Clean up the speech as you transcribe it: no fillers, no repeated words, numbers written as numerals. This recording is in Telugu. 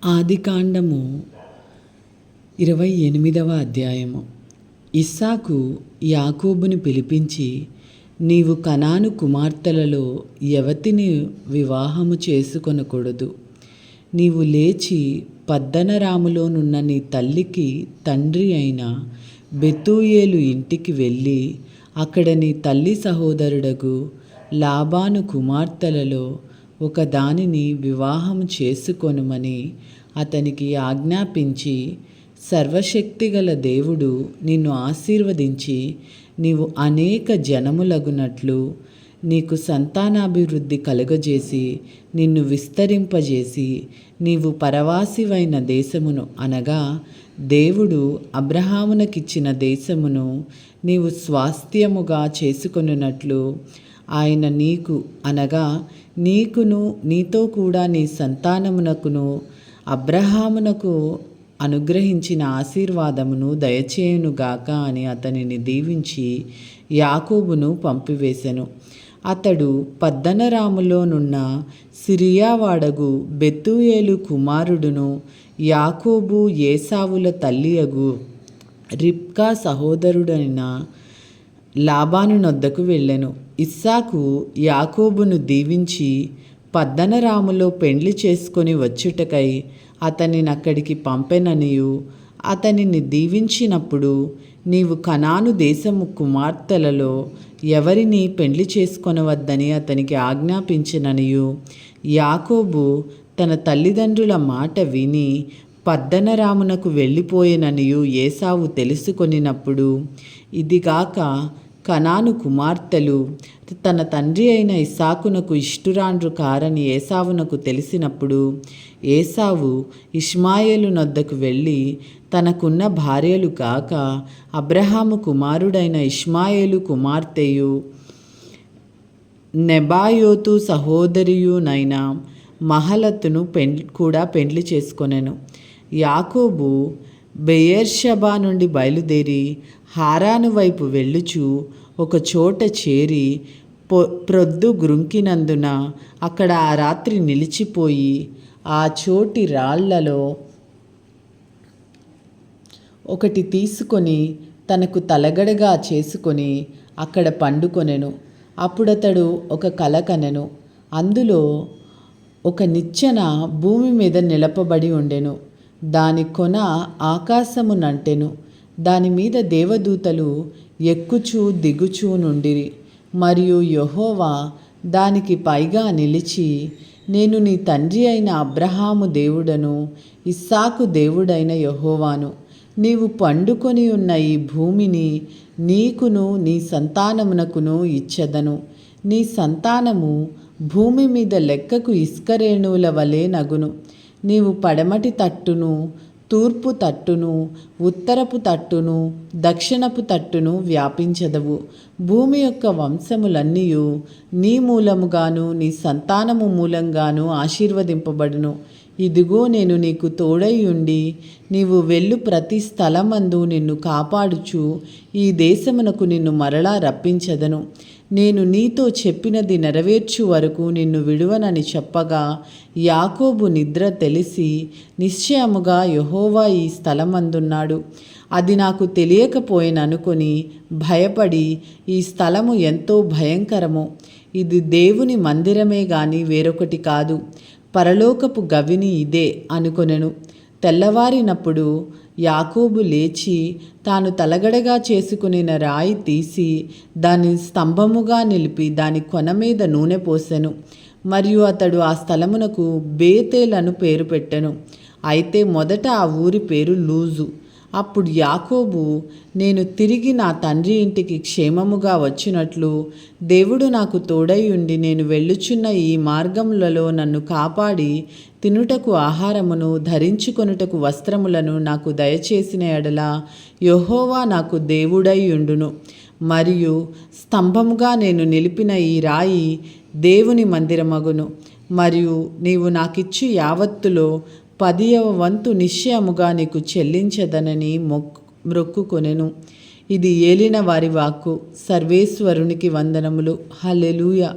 ఆదికాండము 28వ అధ్యాయము. ఇస్సాకు యాకోబుని పిలిపించి, నీవు కనాను కుమార్తెలలో ఎవతిని వివాహము చేసుకొనకూడదు. నీవు లేచి పద్దనరాములోనున్న నీ తల్లికి తండ్రి అయిన బెతూయేలు ఇంటికి వెళ్ళి అక్కడ నీ తల్లి సహోదరుడగు లాబాను కుమార్తెలలో ఒక దానిని వివాహము చేసుకొనుమని అతనికి ఆజ్ఞాపించి, సర్వశక్తిగల దేవుడు నిన్ను ఆశీర్వదించి నీవు అనేక జనములగునట్లు, నీకు సంతానాభివృద్ధి కలుగజేసి నిన్ను విస్తరింపజేసి నీవు పరవాసివైన దేశమును అనగా దేవుడు అబ్రహామునకిచ్చిన దేశమును నీవు స్వాస్థ్యముగా చేసుకొనున్నట్లు ఆయన నీకు అనగా నీకును నీతో కూడా నీ సంతానమునకును అబ్రహామునకు అనుగ్రహించిన ఆశీర్వాదమును దయచేయునుగాక అని అతనిని దీవించి యాకోబును పంపివేశెను. అతడు పద్దనరాములోనున్న సిరియావాడగు బెతూయేలు కుమారుడును యాకోబు ఏసావుల తల్లియగు రిబ్కా సహోదరుడైన లాబాను నొద్దకు వెళ్ళెను. ఇస్సాకు యాకోబును దీవించి పద్దనరాములో పెండ్లి చేసుకొని వచ్చుటకై అతనిని అక్కడికి పంపెననియు, అతనిని దీవించినప్పుడు నీవు కనాను దేశము కుమార్తెలలో ఎవరిని పెండ్లి చేసుకొనవద్దని అతనికి ఆజ్ఞాపించిననియు, యాకోబు తన తల్లిదండ్రుల మాట విని పద్దనరామునకు వెళ్ళిపోయిననియు ఏసావు తెలుసుకొనినప్పుడు, ఇదిగాక కనాను కుమార్తెలు తన తండ్రి అయిన ఇస్సాకునకు ఇష్టురాండ్రు కారని ఏసావునకు తెలిసినప్పుడు, ఏసావు ఇష్మాయేలు నొద్దకు వెళ్ళి తనకున్న భార్యలు కాక అబ్రహాము కుమారుడైన ఇష్మాయేలు కుమార్తెయు నెబాయోతు సహోదరియునైన మహలతును కూడా పెండ్లి చేసుకొనెను. యాకోబు బెయేర్షెబా నుండి బయలుదేరి హారాను వైపు వెళ్ళుచు ఒక చోట చేరి ప్రొద్దు గ్రుంకినందున అక్కడ ఆ రాత్రి నిలిచిపోయి ఆ చోటి రాళ్లలో ఒకటి తీసుకొని తనకు తలగడగా చేసుకొని అక్కడ పండుకొనెను. అప్పుడతడు ఒక కల కనెను. అందులో ఒక నిచ్చెన భూమి మీద నిలపబడి ఉండెను. దాని కొన ఆకాశమునంటెను. దాని మీద దేవదూతలు ఎక్కుచూ దిగుచూ నుండిరి. మరియు యెహోవా దానికి పైగా నిలిచి, నేను నీ తండ్రి అయిన అబ్రహాము దేవుడను ఇస్సాకు దేవుడైన యెహోవాను. నీవు పండుకొని ఉన్న ఈ భూమిని నీకును నీ సంతానమునకును ఇచ్చెదను. నీ సంతానము భూమి మీద లెక్కకు ఇసుకరేణువుల వలె నగును. నీవు పడమటి తట్టును, తూర్పు తట్టును, ఉత్తరపు తట్టును, దక్షిణపు తట్టును వ్యాపించదవు. భూమి యొక్క వంశములన్నీయు నీ మూలముగాను నీ సంతానము మూలంగాను ఆశీర్వదింపబడును. ఇదిగో నేను నీకు తోడై ఉండి నీవు వెళ్ళు ప్రతి స్థలమందు నిన్ను కాపాడుచు ఈ దేశమునకు నిన్ను మరలా రప్పించదను. నేను నీతో చెప్పినది నెరవేర్చు వరకు నిన్ను విడువనని చెప్పగా, యాకోబు నిద్ర తెలిసి నిశ్చయముగా యెహోవా ఈ స్థలమందున్నాడు, అది నాకు తెలియకపోయిననుకొని భయపడి, ఈ స్థలము ఎంతో భయంకరము, ఇది దేవుని మందిరమే గాని వేరొకటి కాదు, పరలోకపు గవిని ఇదే అనుకొనెను. తెల్లవారినప్పుడు యాకోబు లేచి తాను తలగడగా చేసుకునిన రాయి తీసి దాని స్తంభముగా నిలిపి దాని కొన మీద నూనె పోసెను. మరియు అతడు ఆ స్థలమునకు బేతేల్ అను పేరు పెట్టెను. అయితే మొదట ఆ ఊరి పేరు లూజు. అప్పుడు యాకోబు, నేను తిరిగి నా తండ్రి ఇంటికి క్షేమముగా వచ్చినట్లు దేవుడు నాకు తోడై ఉండి నేను వెళ్ళుచున్న ఈ మార్గములలో నన్ను కాపాడి తినుటకు ఆహారమును ధరించుకొనుటకు వస్త్రములను నాకు దయచేసిన ఎడల యెహోవా నాకు దేవుడై ఉండును. మరియు స్తంభముగా నేను నిలిపిన ఈ రాయి దేవుని మందిరమగును. మరియు నీవు నాకిచ్చు యావత్తులో 10వ వంతు నిశ్చయముగా నీకు చెల్లించదనని మొక్కుకొనెను. ఇది ఏలిన వారి వాక్కు. సర్వేశ్వరునికి వందనములు. హల్లెలూయా.